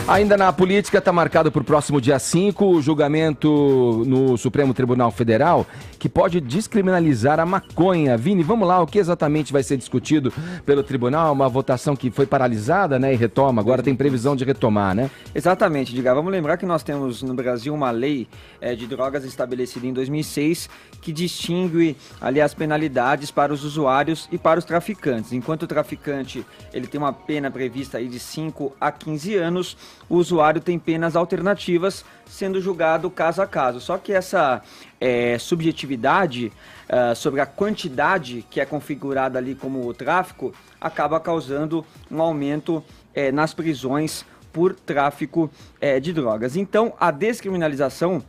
Ainda na política, está marcado para o próximo dia 5 o julgamento no Supremo Tribunal Federal, que pode descriminalizar a maconha. Vini, vamos lá, o que exatamente vai ser discutido pelo tribunal? Uma votação que foi paralisada, né, e retoma, agora tem previsão de retomar, né? Exatamente, Edgar. Vamos lembrar que nós temos no Brasil uma lei de drogas estabelecida em 2006 que distingue ali as penalidades para os usuários e para os traficantes. Enquanto o traficante ele tem uma pena prevista aí de 5 a 15 anos, o usuário tem penas alternativas, sendo julgado caso a caso. Só que essa subjetividade sobre a quantidade que é configurada ali como o tráfico acaba causando um aumento nas prisões por tráfico de drogas. Então, a descriminalização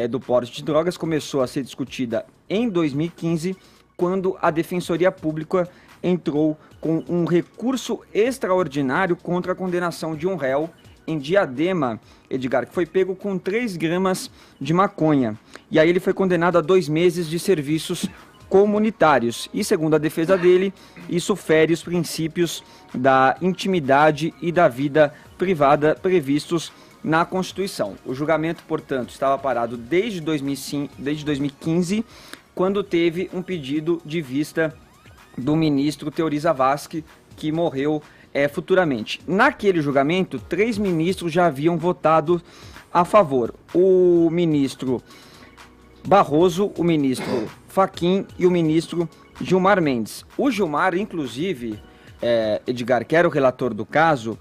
do porte de drogas começou a ser discutida em 2015, quando a Defensoria Pública entrou com um recurso extraordinário contra a condenação de um réu em Diadema, Edgar, que foi pego com 3 gramas de maconha. E aí ele foi condenado a 2 meses de serviços comunitários. E segundo a defesa dele, isso fere os princípios da intimidade e da vida privada previstos na Constituição. O julgamento, portanto, estava parado desde 2015, quando teve um pedido de vista do ministro Teori Zavascki, que morreu futuramente. Naquele julgamento, 3 ministros já haviam votado a favor. O ministro Barroso, o ministro Fachin e o ministro Gilmar Mendes. O Gilmar, inclusive, Edgar, que era o relator do caso,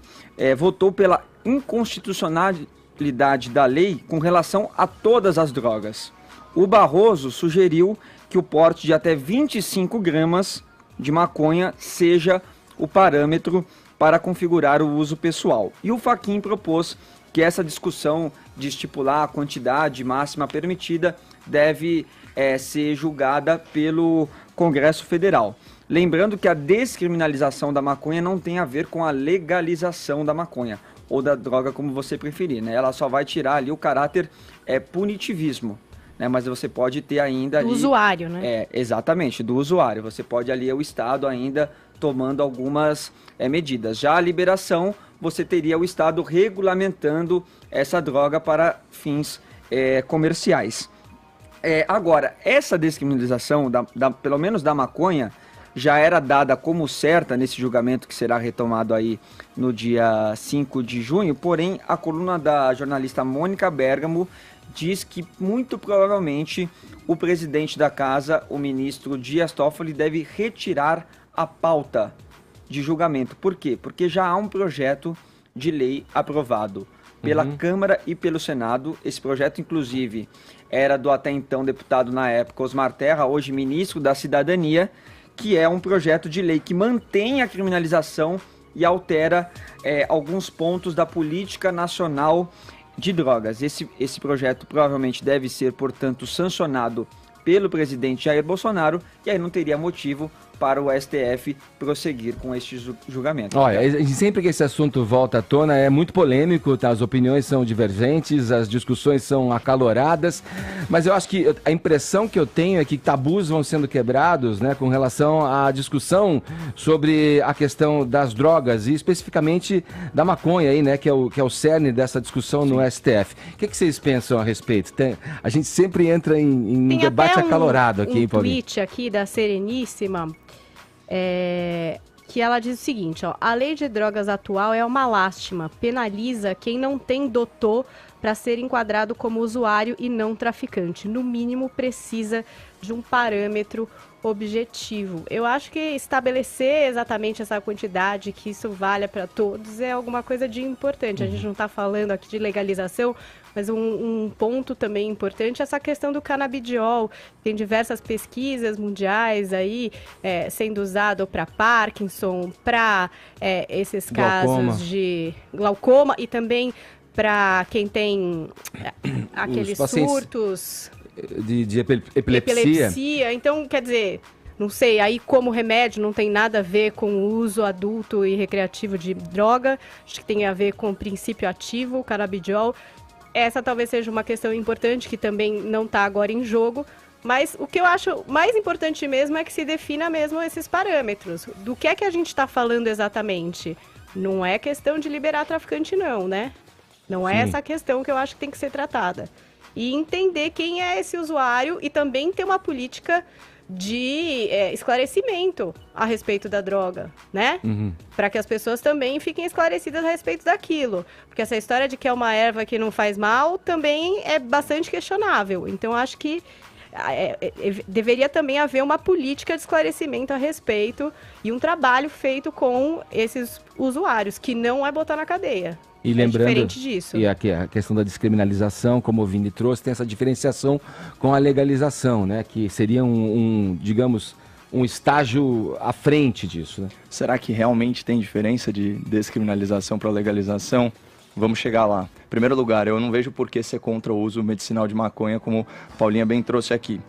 votou pela inconstitucionalidade da lei com relação a todas as drogas. O Barroso sugeriu que o porte de até 25 gramas de maconha seja o parâmetro para configurar o uso pessoal. E o Fachin propôs que essa discussão de estipular a quantidade máxima permitida deve ser julgada pelo Congresso Federal. Lembrando que a descriminalização da maconha não tem a ver com a legalização da maconha, ou da droga, como você preferir, né? Ela só vai tirar ali o caráter punitivismo, né? Mas você pode ter ainda ali... Do usuário, né? Exatamente, do usuário. Você pode ali, o Estado ainda tomando algumas medidas. Já a liberação, você teria o Estado regulamentando essa droga para fins comerciais. Agora, essa descriminalização, pelo menos da maconha, já era dada como certa nesse julgamento que será retomado aí no dia 5 de junho, porém a coluna da jornalista Mônica Bergamo diz que muito provavelmente o presidente da casa, o ministro Dias Toffoli, deve retirar a pauta de julgamento. Por quê? Porque já há um projeto de lei aprovado pela Câmara e pelo Senado. Esse projeto, inclusive, era do até então deputado na época Osmar Terra, hoje ministro da Cidadania, que é um projeto de lei que mantém a criminalização e altera alguns pontos da política nacional de drogas. Esse projeto provavelmente deve ser, portanto, sancionado pelo presidente Jair Bolsonaro, e aí não teria motivo para o STF prosseguir com este julgamento. Olha, sempre que esse assunto volta à tona é muito polêmico, tá? As opiniões são divergentes, as discussões são acaloradas, mas eu acho que a impressão que eu tenho é que tabus vão sendo quebrados, né, com relação à discussão sobre a questão das drogas e especificamente da maconha aí, né, que é o cerne dessa discussão no STF. O que vocês pensam a respeito? A gente sempre entra em um debate acalorado aqui, hein, Paulinho? Tem tweet aqui da Sereníssima, que ela diz o seguinte, ó: a lei de drogas atual é uma lástima, penaliza quem não tem doutor para ser enquadrado como usuário e não traficante. No mínimo, precisa de um parâmetro objetivo. Eu acho que estabelecer exatamente essa quantidade, que isso valha para todos, é alguma coisa de importante. A gente não está falando aqui de legalização, mas um ponto também importante é essa questão do canabidiol. Tem diversas pesquisas mundiais aí sendo usado para Parkinson, para esses casos de glaucoma e também para quem tem aqueles surtos de epilepsia. Então, quer dizer, não sei, aí como remédio não tem nada a ver com o uso adulto e recreativo de droga, acho que tem a ver com o princípio ativo, o canabidiol. Essa talvez seja uma questão importante que também não está agora em jogo, mas o que eu acho mais importante mesmo é que se defina mesmo esses parâmetros. Do que é que a gente está falando exatamente? Não é questão de liberar traficante não, né? Não é essa a questão que eu acho que tem que ser tratada. E entender quem é esse usuário e também ter uma política de esclarecimento a respeito da droga, né? Para que as pessoas também fiquem esclarecidas a respeito daquilo. Porque essa história de que é uma erva que não faz mal também é bastante questionável. Então, acho que deveria também haver uma política de esclarecimento a respeito e um trabalho feito com esses usuários, que não é botar na cadeia. E lembrando, diferente disso. E aqui a questão da descriminalização, como o Vini trouxe, tem essa diferenciação com a legalização, né? Que seria digamos, um estágio à frente disso, né? Será que realmente tem diferença de descriminalização para legalização? Vamos chegar lá. Em primeiro lugar, eu não vejo por que ser contra o uso medicinal de maconha, como a Paulinha bem trouxe aqui.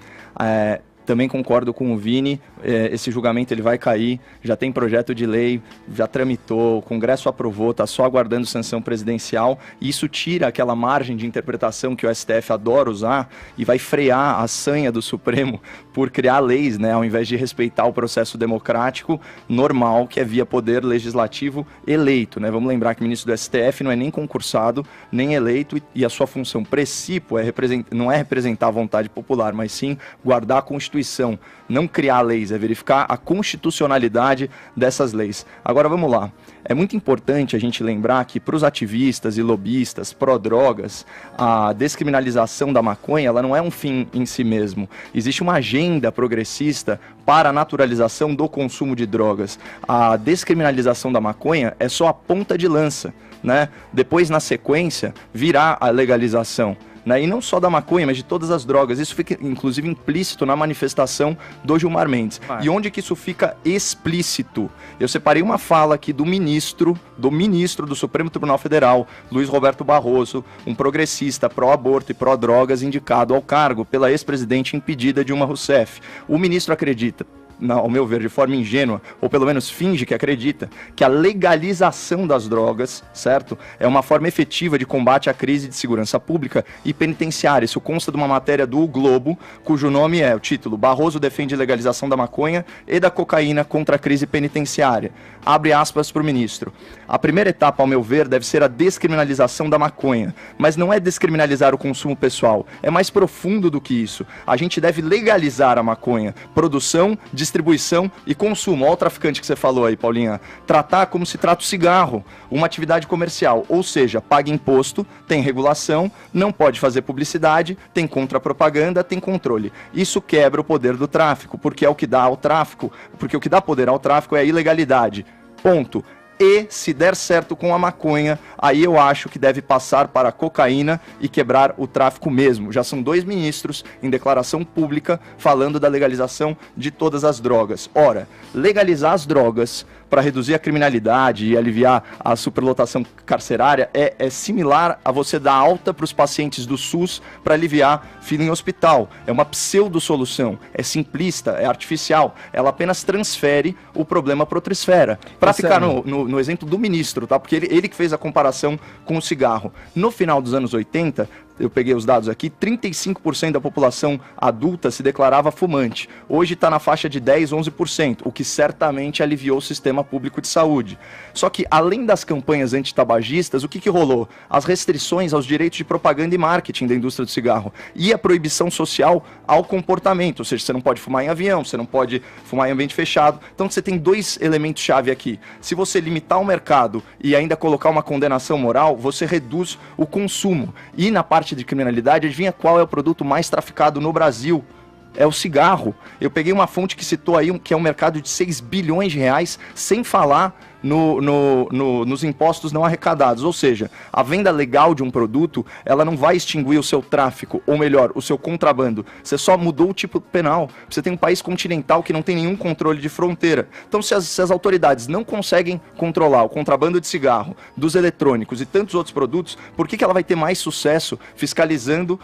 Também concordo com o Vini, esse julgamento ele vai cair, já tem projeto de lei, já tramitou, o Congresso aprovou, está só aguardando sanção presidencial, e isso tira aquela margem de interpretação que o STF adora usar e vai frear a sanha do Supremo por criar leis, né, ao invés de respeitar o processo democrático normal, que é via poder legislativo eleito, né? Vamos lembrar que o ministro do STF não é nem concursado, nem eleito, e a sua função princípio não é representar a vontade popular, mas sim guardar a Constituição. Não criar leis, é verificar a constitucionalidade dessas leis. Agora vamos lá. É muito importante a gente lembrar que para os ativistas e lobistas pró-drogas, a descriminalização da maconha ela não é um fim em si mesmo. Existe uma agenda progressista para a naturalização do consumo de drogas. A descriminalização da maconha é só a ponta de lança, né? Depois, na sequência, virá a legalização. E não só da maconha, mas de todas as drogas. Isso fica, inclusive, implícito na manifestação do Gilmar Mendes. E onde que isso fica explícito? Eu separei uma fala aqui do ministro do Supremo Tribunal Federal, Luiz Roberto Barroso, um progressista pró-aborto e pró-drogas indicado ao cargo pela ex-presidente impedida Dilma Rousseff. O ministro acredita, ao meu ver, de forma ingênua, ou pelo menos finge que acredita, que a legalização das drogas, certo, é uma forma efetiva de combate à crise de segurança pública e penitenciária. Isso consta de uma matéria do O Globo, cujo nome é o título: Barroso defende legalização da maconha e da cocaína contra a crise penitenciária. Abre aspas para o ministro. A primeira etapa, ao meu ver, deve ser a descriminalização da maconha, mas não é descriminalizar o consumo pessoal, é mais profundo do que isso. A gente deve legalizar a maconha, produção, distribuição e consumo. Olha o traficante que você falou aí, Paulinha. Tratar como se trata o cigarro, uma atividade comercial, ou seja, paga imposto, tem regulação, não pode fazer publicidade, tem contrapropaganda, tem controle. Isso quebra o poder do tráfico, porque é o que dá ao tráfico, porque o que dá poder ao tráfico é a ilegalidade. Ponto. E, se der certo com a maconha, aí eu acho que deve passar para a cocaína e quebrar o tráfico mesmo. Já são 2 ministros em declaração pública falando da legalização de todas as drogas. Ora, legalizar as drogas para reduzir a criminalidade e aliviar a superlotação carcerária é similar a você dar alta para os pacientes do SUS para aliviar fila em hospital. É uma pseudo-solução, é simplista, é artificial. Ela apenas transfere o problema para outra esfera. Para ficar no exemplo do ministro, tá? Porque ele que fez a comparação com o cigarro. No final dos anos 80, eu peguei os dados aqui, 35% da população adulta se declarava fumante. Hoje está na faixa de 10, 11%, o que certamente aliviou o sistema público de saúde. Só que, além das campanhas antitabagistas, o que rolou? As restrições aos direitos de propaganda e marketing da indústria do cigarro e a proibição social ao comportamento, ou seja, você não pode fumar em avião, você não pode fumar em ambiente fechado. Então você tem 2 elementos-chave aqui. Se você limitar o mercado e ainda colocar uma condenação moral, você reduz o consumo. E na parte de criminalidade, adivinha qual é o produto mais traficado no Brasil? É o cigarro. Eu peguei uma fonte que citou aí que é um mercado de 6 bilhões de reais, sem falar nos impostos não arrecadados. Ou seja, a venda legal de um produto, ela não vai extinguir o seu tráfico, ou melhor, o seu contrabando. Você só mudou o tipo penal. Você tem um país continental que não tem nenhum controle de fronteira. Então, se as autoridades não conseguem controlar o contrabando de cigarro, dos eletrônicos e tantos outros produtos, por que ela vai ter mais sucesso fiscalizando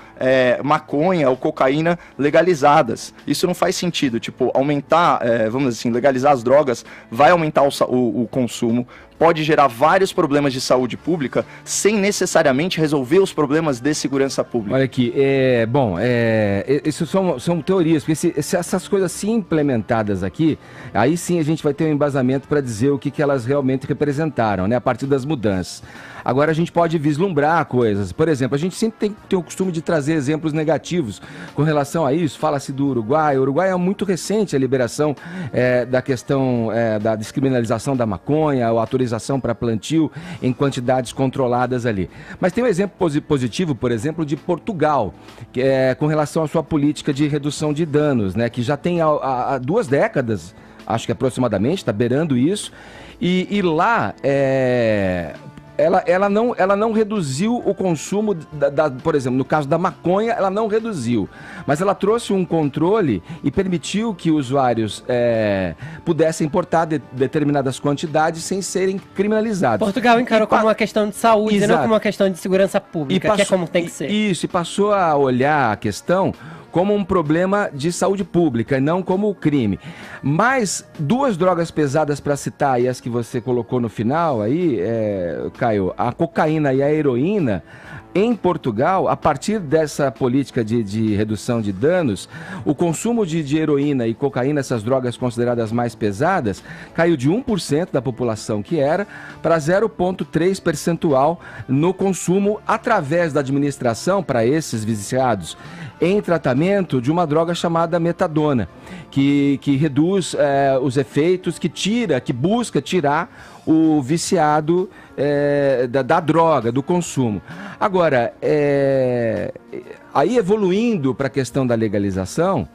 maconha ou cocaína legalizadas? Isso não faz sentido. Tipo, aumentar, vamos dizer assim, legalizar as drogas vai aumentar o consumo, pode gerar vários problemas de saúde pública sem necessariamente resolver os problemas de segurança pública. Olha aqui, isso são teorias, porque se essas coisas se implementadas aqui, aí sim a gente vai ter um embasamento para dizer o que elas realmente representaram, né, a partir das mudanças. Agora a gente pode vislumbrar coisas. Por exemplo, a gente sempre tem o costume de trazer exemplos negativos com relação a isso. Fala-se do Uruguai. O Uruguai é muito recente a liberação da questão da descriminalização da maconha, a autorização para plantio em quantidades controladas ali. Mas tem um exemplo positivo, por exemplo, de Portugal, que com relação à sua política de redução de danos, né, que já tem há 2 décadas, acho que aproximadamente, está beirando isso, e lá ela não reduziu o consumo, por exemplo, no caso da maconha, ela não reduziu, mas ela trouxe um controle e permitiu que usuários pudessem importar determinadas quantidades sem serem criminalizados. Portugal encarou como uma questão de saúde, Exato. Não como uma questão de segurança pública, que é como tem que ser. Isso, e passou a olhar a questão como um problema de saúde pública e não como crime. Mas 2 drogas pesadas para citar, e as que você colocou no final aí, Caio, a cocaína e a heroína, em Portugal, a partir dessa política de redução de danos, o consumo de heroína e cocaína, essas drogas consideradas mais pesadas, caiu de 1% da população que era para 0,3 percentual no consumo através da administração para esses viciados em tratamento de uma droga chamada metadona, que reduz os efeitos, que busca tirar o viciado da droga, do consumo. Agora, aí evoluindo para a questão da legalização,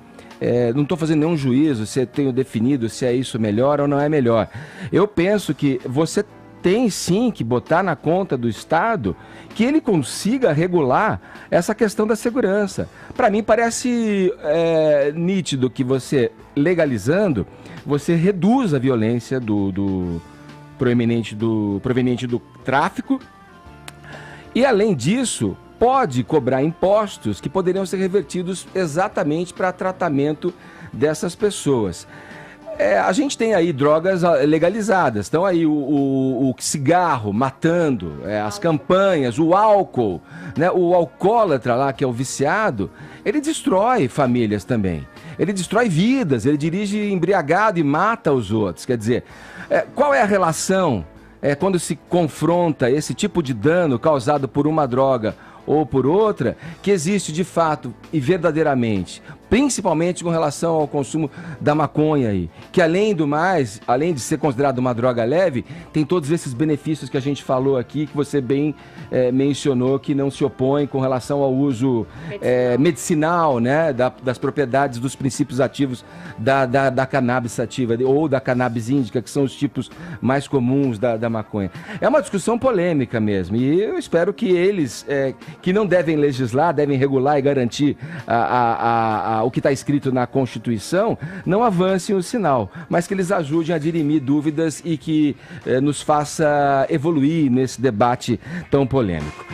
não estou fazendo nenhum juízo se eu tenho definido se é isso melhor ou não é melhor. Eu penso que você tem sim que botar na conta do Estado que ele consiga regular essa questão da segurança. Para mim parece nítido que você, legalizando, você reduz a violência proveniente do tráfico e, além disso, pode cobrar impostos que poderiam ser revertidos exatamente para tratamento dessas pessoas. A gente tem aí drogas legalizadas, então aí o cigarro matando, as campanhas, o álcool, né? O alcoólatra lá, que é o viciado, ele destrói famílias também, ele destrói vidas, ele dirige embriagado e mata os outros. Quer dizer, qual é a relação quando se confronta esse tipo de dano causado por uma droga ou por outra, que existe de fato e verdadeiramente, principalmente com relação ao consumo da maconha aí, que além do mais, além de ser considerado uma droga leve, tem todos esses benefícios que a gente falou aqui, que você bem mencionou, que não se opõe com relação ao uso medicinal, né, das propriedades, dos princípios ativos da cannabis sativa ou da cannabis índica, que são os tipos mais comuns da maconha. É uma discussão polêmica mesmo, e eu espero que eles, que não devem legislar, devem regular e garantir o que está escrito na Constituição, não avancem o sinal, mas que eles ajudem a dirimir dúvidas e que nos faça evoluir nesse debate tão polêmico.